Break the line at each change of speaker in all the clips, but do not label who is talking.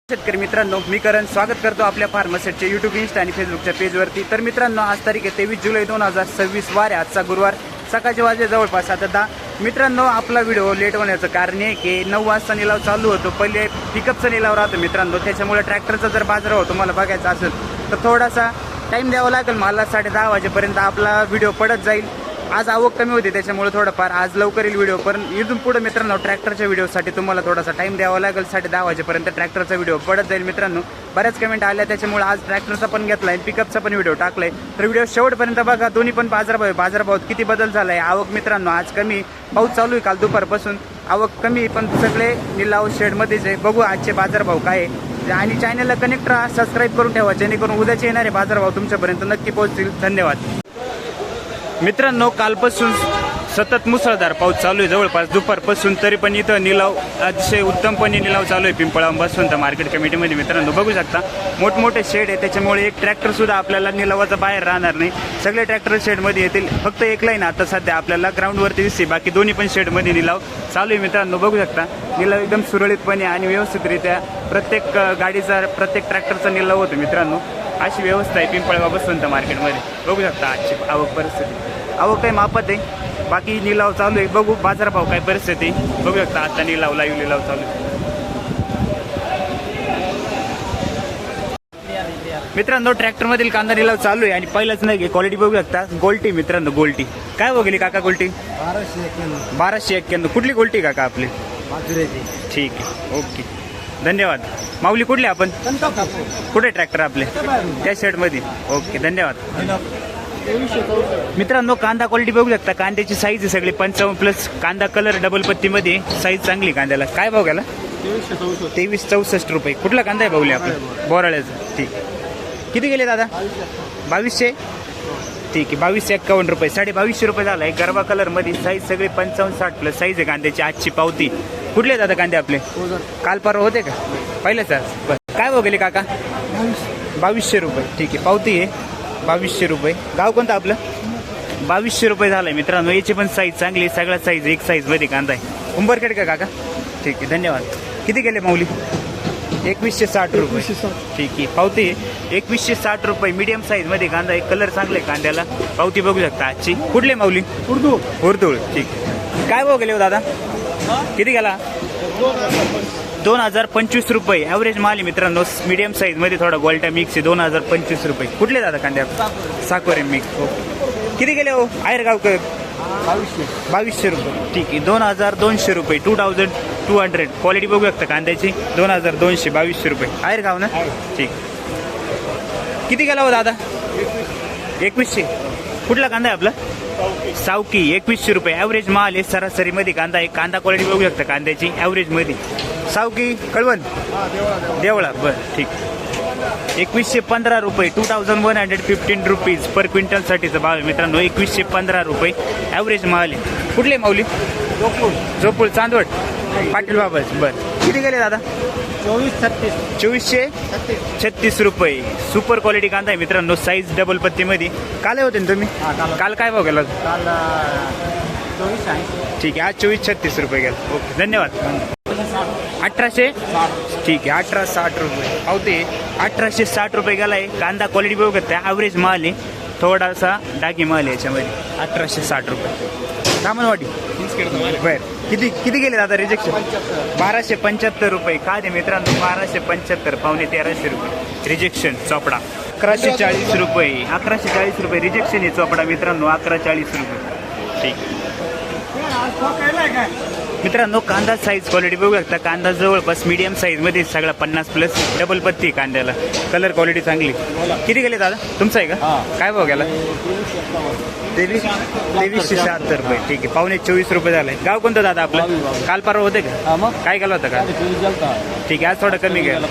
शेतकरी मित्रांनो, मी करण स्वागत करतो आपल्या फार्मासेटचे यूट्यूब, इंस्टा आणि फेसबुकच्या पेजवरती। तर मित्रांनो, आज तारीख आहे 23 जुलै 2026 वार आहे। आजचा गुरुवार, सकाळचे वाजले जवळपास आता 10। मित्रांनो, आपला व्हिडिओ लेट होण्याचं कारण आहे की 9 वाजता निलाव चालू होतो। पहिले पिकअपचा निलाव राहतो मित्रांनो, त्याच्यामुळे ट्रॅक्टरचा जर बाजारावर तुम्हाला बघायचा असेल तर थोडासा टाईम द्यावा लागेल मला। 10:30 वाजेपर्यंत आपला व्हिडिओ पडत जाईल। आज आवक कमी होती त्याच्यामुळे थोडंफार आज लवकर येईल व्हिडिओ, पण इथून पुढे मित्रांनो ट्रॅक्टरच्या व्हिडिओसाठी तुम्हाला थोडासा टाईम द्यावा लागेल। 10:30 वाजेपर्यंत ट्रॅक्टरचा व्हिडिओ पडत जाईल मित्रांनो। बऱ्याच कमेंट आल्या त्याच्यामुळे आज ट्रॅक्टरचा पण घेतलाय, पिकअपचा पण व्हिडिओ टाकलाय। तर व्हिडिओ शेवटपर्यंत बघा। दोन्ही पण बाजारभावात किती बदल झाला आहे। आवक मित्रांनो आज कमी, पाऊस चालू आहे काल दुपारपासून, आवक कमी, पण सगळे निलाव शेडमध्येच आहे। बघू आजचे बाजारभाव काय आहे, आणि चॅनलला कनेक्ट राहा, सबस्क्राईब करून ठेवा, जेणेकरून उद्याचे येणारे बाजारभाव तुमच्यापर्यंत नक्की पोहोचतील। धन्यवाद मित्रांनो। कालपासून सतत मुसळधार पाऊस चालू आहे जवळपास दुपारपासून, तरी पण इथं निलाव अतिशय उत्तमपणे निलाव चालू आहे पिंपळांपासून तर मार्केट कमिटीमध्ये मित्रांनो बघू शकता। मोठमोठे शेड आहे त्याच्यामुळे एक ट्रॅक्टर सुद्धा आपल्याला निलावाचा बाहेर राहणार नाही। सगळे ट्रॅक्टर शेडमध्ये येतील, फक्त एक लाईन आता सध्या आपल्याला ग्राउंडवरती दिसते, बाकी दोन्ही पण शेडमध्ये निलाव चालू आहे मित्रांनो बघू शकता। निलाव एकदम सुरळीतपणे आणि व्यवस्थितरित्या प्रत्येक गाडीचा, प्रत्येक ट्रॅक्टरचा निलाव होतो मित्रांनो। अशी व्यवस्था आहे पिंपळगाव बसवंत मार्केटमध्ये बघू शकता। आजची आवक परिस्थिती, आवक काही मापत आहे, बाकी निलाव चालू आहे। बघू बाजारभाव काय परिस्थिती बघू शकता। आता निलाव लाईव्ह निलाव चालू आहे मित्रांनो। ट्रॅक्टरमधील कांदा निलाव चालू आहे आणि पहिलाच नाही क्वालिटी बघू शकता। गोल्टी मित्रांनो, गोल्टी काय बघली काका? गोल्टी 1291। कुठली गोल्टी काका आपली? ठीक आहे, ओके, धन्यवाद। माऊली कुठले आपण? कुठे ट्रॅक्टर आपले? त्या शेडमध्ये, ओके, धन्यवाद मित्रांनो। कांदा क्वालिटी बघू शकता, कांद्याची साईज आहे सगळी 55+। कांदा कलर डबल पत्तीमध्ये, साईज चांगली कांद्याला। काय भाव गेला? 2364 रुपये। कुठला कांदा आहे भाऊले आपला? बोराळ्याचा, ठीक। किती गेले दादा? 2200, ठीक आहे, 2251 रुपये, 2250 रुपये झाला आहे। गरबा कलरमध्ये, साईज सगळी 55-60+ साईज आहे कांद्याची। आजची पावती कुठले दादा कांदे आपले? काल परवा होते का? पहिलेच आज, बरं। काय भाव गेले काका? 2200 रुपये, ठीक आहे, पावती आहे 2200 रुपये। गाव कोणतं आपलं? 2200 रुपये झालं आहे मित्रांनो। याची पण साईज चांगली आहे, सगळ्या साईज एक साईजमध्ये कांदा आहे। उंबरखेड का काका? ठीक आहे, धन्यवाद। किती गेले माऊली? 2160 रुपये, ठीक आहे, पावती 2160 रुपये। मीडियम साईजमध्ये कांदा आहे, कलर चांगले कांद्याला। पावती बघू शकता आजची। कुठले माऊली? उर्दूळ, ठीक। काय भाव गेले हो दादा? किती गेला? 2025 रुपये ॲव्हरेज माल आहे मित्रांनो। मीडियम साईजमध्ये थोडा गोल्टा मिक्स आहे, 2025 रुपये। कुठले दादा कांदे? Sakore mix, okay. किती गेले हो? आहेर गावकर 2200 रुपये, ठीक आहे, 2200 रुपये, 2200। क्वालिटी बघू शकता कांद्याची, 2200, 2200 रुपये। आहेर गाव ना, ठीक। किती गेला हो दादा? 2100। कुठला कांदा आहे आपला? सावकी, 2100 रुपये ॲव्हरेज माल आहे, सरासरीमध्ये कांदा आहे। कांदा क्वालिटी बघू शकता कांद्याची ॲव्हरेजमध्ये। सावकी कळवण, देवळा, बरं, ठीक। 2115 रुपये, 2115 रुपीज पर क्विंटलसाठीचा भाव आहे मित्रांनो। 2115 रुपये ॲव्हरेज माल आहे। कुठले माऊली? जोपूळ, चांदवड, पाटील बाबाच, बरं। किती गेले दादा? 2436 रुपये। सुपर क्वालिटी कांदा आहे मित्रांनो, साईज डबल पत्तीमध्ये। काल होते ना तुम्ही? काल काय भाव गेला? ठीक आहे, आज 2436 रुपये गेला, ओके, धन्यवाद। 1800, ठीक आहे, 1860 रुपये पावते, 1860 रुपये गेला आहे। कांदा क्वालिटी बघू शकता, ॲव्हरेज माल आहे, थोडासा डागी माल आहे याच्यामध्ये। 1860 रुपये। सामनवाडी, बरं। किती गेले दादा रिजेक्शन? 1275 रुपये। काय दे मित्रांनो? 1275, 1350 रुपये रिजेक्शन चोपडा। 1140 रुपये, 1140 रुपये रिजेक्शन आहे चोपडा मित्रांनो, 1140 रुपये, ठीक मित्रांनो। कांदा साईज क्वालिटी बघू शकता, कांदा जवळपास मीडियम साईजमध्ये सगळा 50+, डबल पत्ती कांद्याला, कलर क्वालिटी चांगली। किती गेले दादा? तुमचा आहे का? काय भाव गेला? 2376 रुपये, ठीक आहे, 24 रुपये झाले। गाव कोणतं दादा आपलं? काल परवा होते का? काय गेला होता का? ठीक आहे, आज थोडं कमी गेला,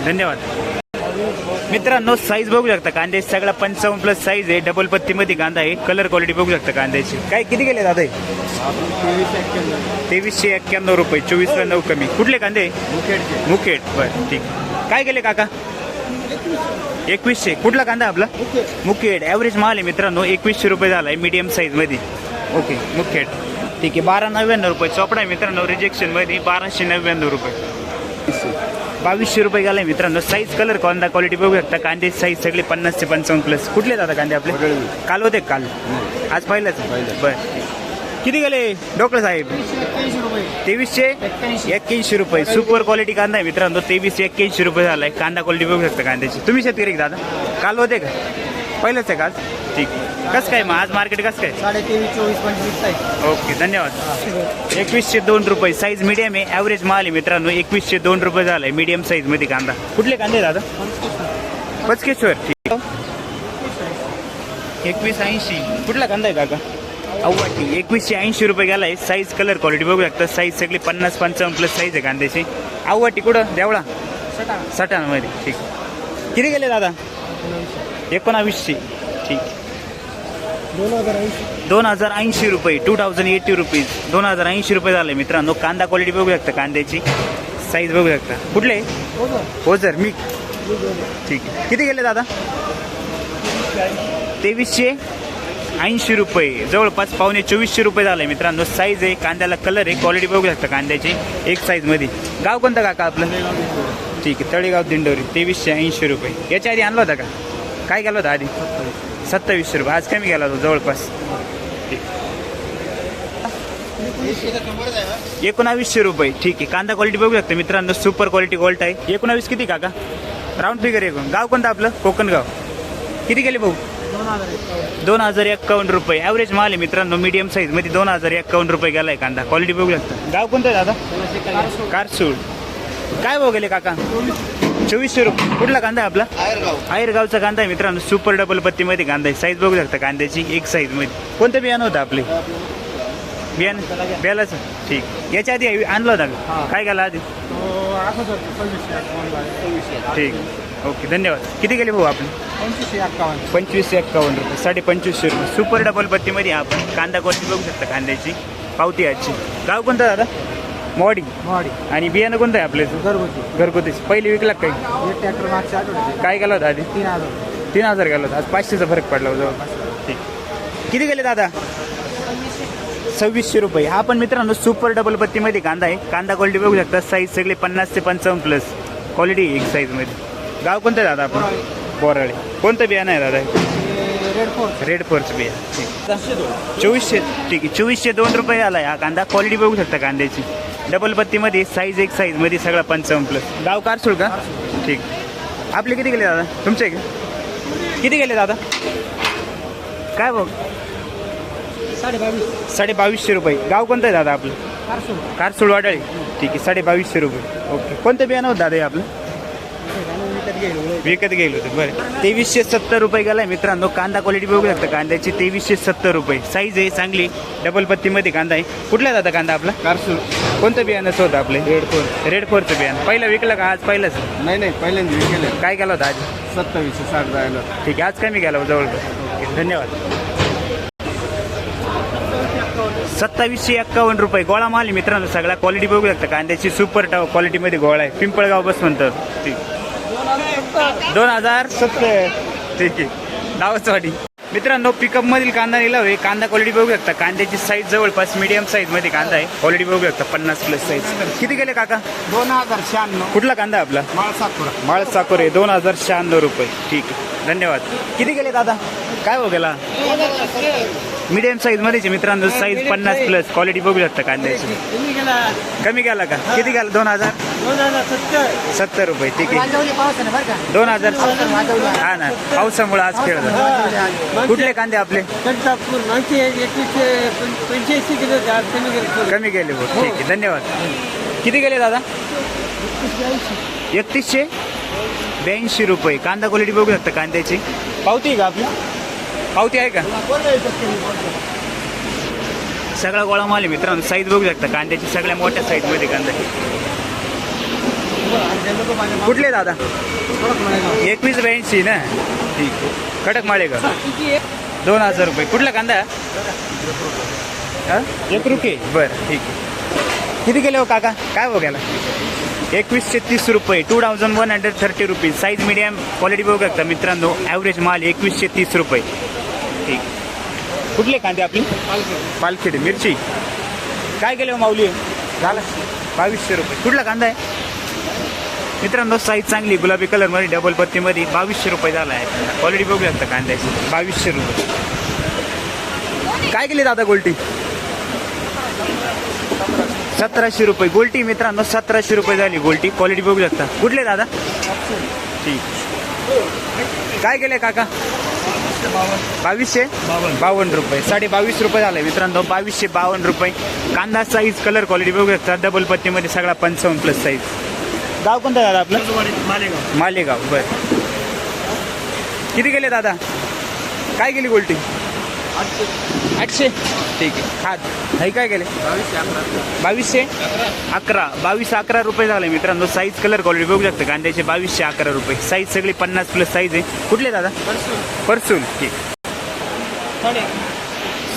धन्यवाद मित्रांनो। साईज बघू शकता कांद्याची सगळा 55+ साईज आहे, डबल पत्तीमध्ये कांदा आहे, कलर क्वालिटी बघू शकता कांद्याची। काय किती गेले दादा? 2391 रुपये, 24ला 9 कमी। कुठले कांदे? मुखेड, बरं, ठीक। काय गेले काका? 2100। कुठला कांदा आपला? मुखेड, ॲव्हरेज माल आहे मित्रांनो, 2100 रुपये झाला आहे मीडियम साईजमध्ये, ओके, मुखेड, ठीक आहे। 1299 रुपये चोपडा आहे मित्रांनो, रिजेक्शनमध्ये 1299 रुपये। 2200 रुपये गेलाय मित्रांनो. साईज कलर कांदा क्वालिटी बघू शकता. कांदे साईज सगळे 50 ते 55 प्लस. कुठले दादा कांदे आपले? काल होते काल, आज पाहिलंच. बरं किती गेले डॉक्टर साहेब? 2381 रुपये. सुपर क्वालिटी कांदा आहे मित्रांनो. 2381 रुपये झालाय. कांदा क्वालिटी बघू शकता कांद्याची. तुम्ही शेतकरी दादा? काल होते का? पहिलंच आहे का आज? ठीक. कसं काय मग आज मार्केट कसं काय?
23, 24, 25 आहे.
ओके धन्यवाद. 2102 रुपये. साईज मीडियम आहे. ॲव्हरेज माल आहे मित्रांनो. 2102 रुपये झालाय मीडियम साईज मध्ये कांदा. कुठले कांदे दादा? पचकेश्वर. ठीक. 2180. कुठला कांदा आहे काका? अव्वाटी. 2180 रुपये गेलाय. साईज कलर क्वालिटी बघू शकता. साईज सगळी 50-55 प्लस साईज आहे कांद्याची. अव्वाटी कुठं? देवळा सटाणामध्ये. ठीक. किती गेले दादा? 1900. ठीक. 2080 रुपये. 2080 रुपीज. 2080 रुपये झाले मित्रांनो. कांदा क्वालिटी बघू शकता. कांद्याची साईज बघू शकता. कुठले? ओझर मी. ठीक आहे. किती गेले दादा? 2380 रुपये. जवळपास 23.25 रुपये झाले मित्रांनो. साईज आहे. कांद्याला कलर आहे. क्वालिटी बघू शकता कांद्याची एक साईज मध्ये. गाव कोणतं काका आपलं? ठीक आहे. तळेगाव दिंडोरी. 2380 रुपये. याच्या आधी आणला होता का? काय गेला होता आधी? 2700 रुपये. आज कमी गेला होता जवळपास. 1900 रुपये. ठीक आहे. कांदा क्वालिटी बघू शकता मित्रांनो. सुपर क्वालिटी गोल्ट आहे. 19 किती काका? राऊंड फिगर आहे. गाव कोणतं आपलं? कोकण गाव. किती गेले भाऊ? 2051 रुपये. ॲव्हरेज माल आहे मित्रांनो. मीडियम साईज मध्ये 2051 रुपये गेलाय कांदा. क्वालिटी बघू शकता. गाव कोणतं आहे दादा? कारसूळ. काय भाव गेले काका? 2400 रुपये. कुठला कांदा आहे आपला? आयरगावचा कांदा आहे मित्रांनो. सुपर डबल पत्तीमध्ये कांदा आहे. साईज बघू शकता कांद्याची एक साईज मध्ये. कोणतं बियाणं होतं आपले? बियाणं बेलाचं. ठीक. याच्या आधी आणलं होता का? काय गेला आधी? ठीक. ओके धन्यवाद. किती गेले भाऊ आपले? 2551 रुपये. 2550 रुपये. सुपर डबल पत्तीमध्ये आपण कांदा क्वालिटी बघू शकता कांद्याची. पावती आजची. गाव कोणतं दादा? मोडी. आणि बियाणं कोणतं आहे आपले? घरगुतीच. पहिले विकला काही? काय गेला होता आधी? 3000 गेला होता. आज 500चा फरक पडला होता जवळपास. ठीक. किती गेले दादा? 2600 रुपये. हा पण मित्रांनो सुपर डबल पत्तीमध्ये कांदा आहे. कांदा क्वालिटी बघू शकता. साईज सगळे 50 ते 55 प्लस क्वालिटी एक साईज मध्ये. गाव कोणतं दादा आपण? बोराळे. कोणतं बियाणं आहे दादा? रेड फोर्स बिया. ठीक. 2400. ठीक आहे. 2402 रुपये आला हा कांदा. क्वालिटी बघू शकता कांद्याची. डबल पत्तीमध्ये साईज एक साईज मध्ये सगळा 55 प्लस. गाव कारसूळ का? ठीक. आपले किती गेले दादा? तुमचे किती गेले दादा? काय बघ? 2250 रुपये. गाव कोणतं आहे दादा आपलं? कारसूळ वाटाळे. ठीक आहे. 2250 रुपये. ओके. कोणतं बियाणं होतं दादा हे आपलं? विकत गेलो होतं. बरं. 2370 रुपये गेलाय मित्रांनो. कांदा क्वालिटी बघू शकता कांद्याची. 2370 रुपये. साईज आहे चांगली. डबल पत्तीमध्ये कांदा आहे. कुठला दादा कांदा आपला? कारसूळ. कोणतं बियाणं होतं आपले? रेड फोरचं बियाणं. पहिलं विकलं का? आज पहिलंच?
नाही पहिल्यांदा विकेलं.
काय केलं होतं आज?
2760 जायला.
ठीक आहे. आज कमी गेला जवळपास. ओके धन्यवाद. 2751 रुपये. गोळा माल आहे मित्रांनो. सगळा क्वालिटी बघू शकता कांद्याची. सुपर क्वालिटीमध्ये गोळा आहे. पिंपळगाव बस म्हणतात. ठीक. 2070. ठीक आहे. नावचवाडी. मित्रांनो पिकअप मधील कांदा निलाव आहे. कांदा क्वालिटी बघू शकता. कांद्याची साईज जवळपास मीडियम साईज मध्ये कांदा आहे. क्वालिटी बघू शकता 50 प्लस साईज. किती गेले काका?
2096.
कुठला कांदा आपला? माळ साकोरे. 2096 रुपये. ठीक आहे धन्यवाद. किती गेले दादा? काय हो गेला? मीडियम साईज मध्येच मित्रांनो. Size 50 plus. क्वालिटी बघू शकता कांद्याची. कमी गेला का? किती गेला? 2070 रुपये. ठीक आहे. 2000. हा ना पावसामुळे आज खेळ झाला. कुठले कांदे आपले? कमी गेले हो. ठीक आहे धन्यवाद. किती गेले दादा? 3182 रुपये. कांदा क्वालिटी बघू शकता कांद्याची. पावती आहे का आपली? पावती आहे का? सगळा गोळा माल आहे मित्रांनो. साईज बघू शकता कांद्याची. सगळ्या मोठ्या साईज मध्ये कांदा. कुठले दादा? 2182 ना. ठीक. कडक माळे का? 2000 रुपये. कुठला कांदा? एक रुपये. बरं ठीक आहे. किती गेले हो काका? काय हो गेला? 2130 रुपये. 2130 रुपीज. Size medium. क्वालिटी बघू शकता मित्रांनो. ॲव्हरेज माल 2130 रुपये. ठीक. कुठले कांदे आपली? पालखेड. मिरची काय केले हो माऊली? झालं 2200 रुपये. कुठला कांदा आहे? मित्रांनो साईज चांगली गुलाबी कलरमध्ये डबल पत्तीमध्ये 2200 रुपये झाला आहे. क्वालिटी बघू शकता कांद्याची 2200 रुपये. काय केली दादा गोल्टी? 1700 रुपये गोल्टी. मित्रांनो 1700 रुपये झाली गोल्टी. क्वालिटी बघू शकता. कुठले दादा? ठीक. काय केले काका? 2252 रुपये. 22.5 रुपये झाले मित्रांनो. 2252 रुपये. कांदा साईज कलर क्वालिटी बघू शकता. डबल पत्तीमध्ये सगळा 55+ साईज. गाव कोणतं दादा आपलं? मालेगाव. बरं. किती गेले दादा? काय गेली गोल्टी? 800. ठीक आहे. खाद हे काय गेले? 2211 रुपये झाले मित्रांनो. साईज कलर क्वालिटी बघू शकता कांद्याचे 2211 रुपये. साईज सगळी 50+ साईज आहे. कुठले दादा? परसूल. ठीक.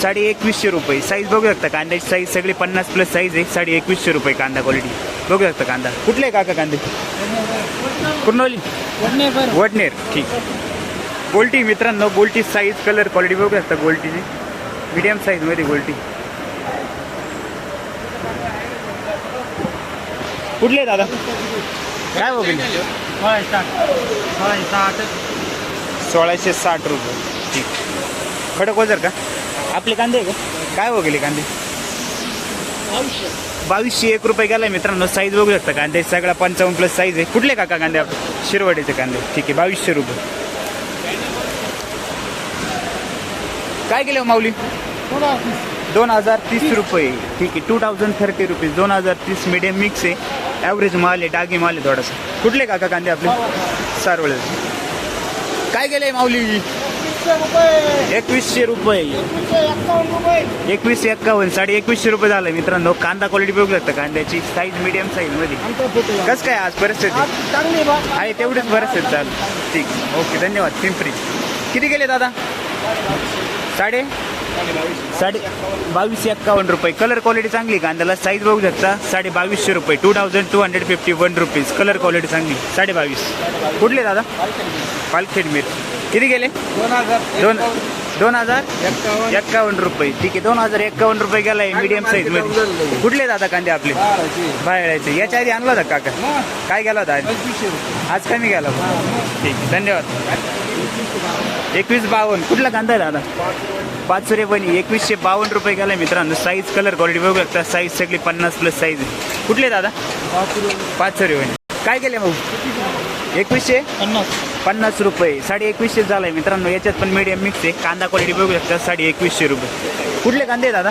2150 रुपये. साईज बघू शकता कांद्याची साईज सगळी 50+ साईज आहे. 2150 रुपये कांदा क्वालिटी बघू शकता. कांदा कुठले काका कांदे? कुर्नोली वडनेर. ठीक. गोल्टी मित्रांनो गोल्टी साईज कलर क्वालिटी बघू शकता. गोल्टीची मीडियम साईजमध्ये गोल्टी. कुठले दादा? काय वगैरे? 1660 रुपये. ठीक. खडक वजर का आपले कांदे आहे का? काय वगैरे कांदे? 2201 रुपये गेला मित्रांनो. साईज बघू शकता कांदे सगळा 55+ साईज आहे. कुठले काका कांदे आपले? शिरवाडीचे कांदे. ठीक आहे. 2200 रुपये. काय केलं माऊली? 2030 रुपये. ठीक आहे. 2030 रुपीज. 2030 मीडियम मिक्स आहे. ॲव्हरेज माल आहे. डागी माल आहे थोडासा. कुठले काका कांदे आपले? सारवळे. काय केलंय माऊली? 2100 रुपये. 2151. 2150 रुपये झालं मित्रांनो. कांदा क्वालिटी बघू शकता कांद्याची साईज मीडियम साईजमध्ये. कसं काय आज परिस्थिती? आहे तेवढीच परिस्थिती चालू. ठीक. ओके धन्यवाद. पिंपरी. किती गेले दादा? 2251 रुपये. कलर क्वालिटी चांगली कांद्याला. साईज बघू शकता 2250 रुपये. 2251 रुपीज. कलर क्वालिटी चांगली. 22.5. कुठले दादा? पालखेड मिर. किती गेले? 2051 रुपये. ठीक आहे. 2051 रुपये गेलाय मीडियम साईज मध्ये. कुठले दादा कांदे आपले? बाहेरचे. याच्या आधी आणला होता काका? काय गेला होता आज कमी गेला? ठीक आहे. धन्यवाद. 2152. कुठला कांदा आहे दादा? 5 2152 रुपये गेला मित्रांनो. साईज कलर क्वालिटी बघू शकता. साईज सगळी 50+ साईज आहे. कुठले दादा? 5 काय केले भाऊ? 2150 रुपये. 2150 झालाय मित्रांनो. याच्यात पण मीडियम मिक्स आहे. कांदा क्वालिटी बघू शकता. 2150 रुपये. कुठले कांदे दादा?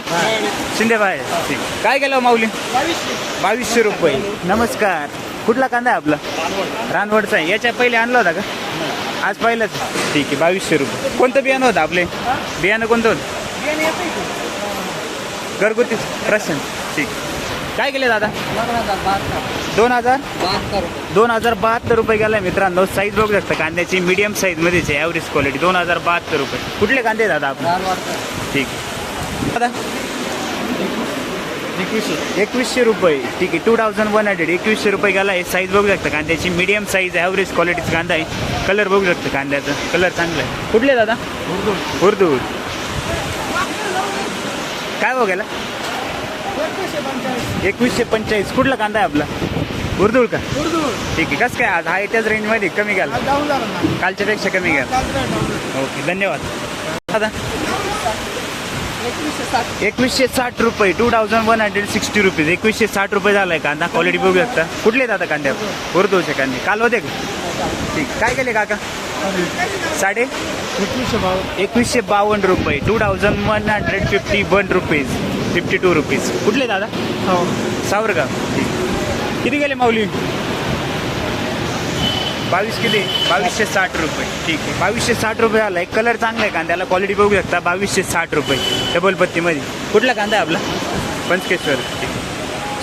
शिंदे बाहेर. ठीक. काय केलं माऊली? 2200 रुपये. नमस्कार. कुठला कांदा आहे आपला? रानवडचा आहे. याच्या पहिले आणला होता का? आज पाहिलंच. ठीक आहे. 2200 रुपये. कोणतं बियाणं होतं आपले? बियाणं कोणतं होतं? घरगुती प्रश्न. ठीक. काय केले दादा? 2072 रुपये गेला मित्रांनो. साईज बघू शकता कांद्याची मीडियम साईजमध्येच आहे. Average quality. 2072 रुपये. कुठले कांदे दादा आपण? ठीक. दादा 2100 रुपये. ठीक आहे. 2100. 2100 रुपये गेला आहे. साईज बघू शकता कांद्याची मीडियम साईज आहे. ॲव्हरेज क्वालिटीचा कांदा आहे. कलर बघू शकता कांद्याचा. कलर चांगला आहे. कुठले दादा? उर्दू. काय हो गेला? 2145. कुठला कांदा आहे आपला? उर्दूळ का? ठीक आहे. कसं काय आज हा याच्याच रेंजमध्ये कमी गेला? कालच्यापेक्षा कमी गेला. ओके धन्यवाद दादा. 2160 रुपये. 2160 रुपीज. 2160 रुपये झालाय कांदा. क्वालिटी बघू शकता. कुठले दादा कांदे? उर्दूचे कांदे. काल होते का? ठीक. काय केले काका? 2152 रुपये. 2151 रुपीज. 52 रुपीज. कुठले दादा? सावरगाव. ठीक. किती गेले माऊली? 22 किती? 2260 रुपये. ठीक आहे. 2260 रुपये झाला आहे. कलर चांगला आहे कांद्याला. क्वालिटी बघू शकता. 2260 रुपये डबल पत्तीमध्ये. कुठला कांदा आहे आपला? पंचकेश्वर. ठीक.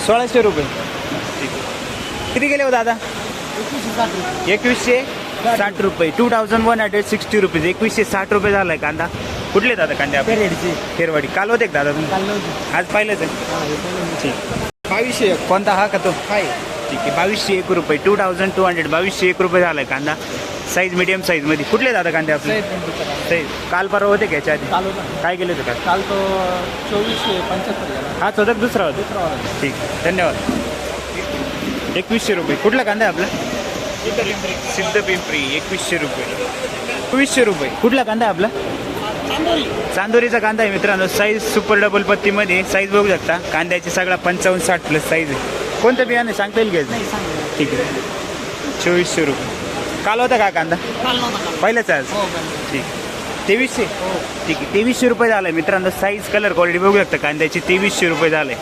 1600 रुपये. ठीक. किती गेले हो दादा? 2160 रुपये. 2160 रुपीज. 2160 रुपये झाला आहे कांदा. कुठले दादा कांदे आपले? खेरवाडी. काल होते का दादा तुम्ही? आज पाहिलंच आहे. ठीक. 2200. कोणता हा का तो? ठीक आहे. 2201 रुपये. 2200. 2201 रुपये झालाय कांदा. साईज मीडियम साईजमध्ये. कुठले दादा कांदे आपले? साईज काल परवा होते का याच्या आधी? काय केले होते काल? तो 2475. हाच होता दुसरा होता? ठीक. धन्यवाद. 2100 रुपये. कुठला कांदा आहे आपला? सिद्धपिंपरी 2100 रुपये. 2100 रुपये. कुठला कांदा आहे आपला? चांदोरीचा कांदा आहे मित्रांनो. साईज सुपर डबल पत्तीमध्ये साईज बघू शकता. कांद्याची सगळा 55-60 प्लस साईज आहे. कोणतं बियाणे सांगता येईल घ्यायचं? ठीक आहे. 2400 रुपये. काल होता का कांदा? पहिलाच आज. ठीक. 2300. ठीक आहे. 2300 रुपये झालाय मित्रांनो. साईज कलर क्वालिटी बघू शकता कांद्याची. 2300 रुपये झाले.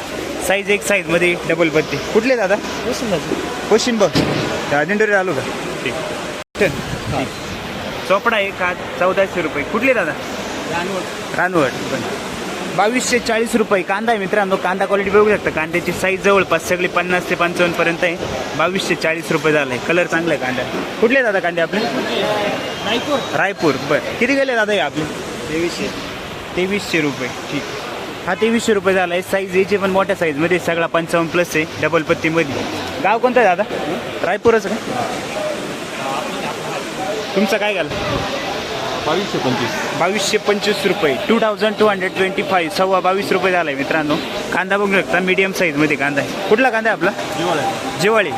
साईज एक साईजमध्ये डबल पत्ती. कुठले दादा? क्वेश्चन बघ दिंडोरी आलो का? ठीक. ठीक. चोपडा आहे का? 1400 रुपये. कुठले दादा? रानवड. 2240 रुपये. कांदा आहे मित्रांनो. कांदा क्वालिटी बघू शकता. कांद्याची साईज जवळपास सगळी 50 ते 55 पर्यंत आहे. 2240 रुपये झालं आहे. कलर चांगला आहे कांदा. कुठले दादा कांदे आपले? रायपूर. बरं किती गेले दादा हे आपले? 2300 रुपये. ठीक. हा 2300 रुपये झाला आहे. साईज याची पण मोठ्या साईजमध्ये सगळा 55 प्लस आहे. डबल पत्तीमध्ये. गाव कोणतं आहे दादा? रायपूरच का? तुमचं काय घाल? 2225 रुपये. 2225. 22 रुपये झाला आहे मित्रांनो. कांदा बघू शकता. मीडियम साईजमध्ये कांदा आहे. कुठला कांदा आहे आपला? जिवाळी.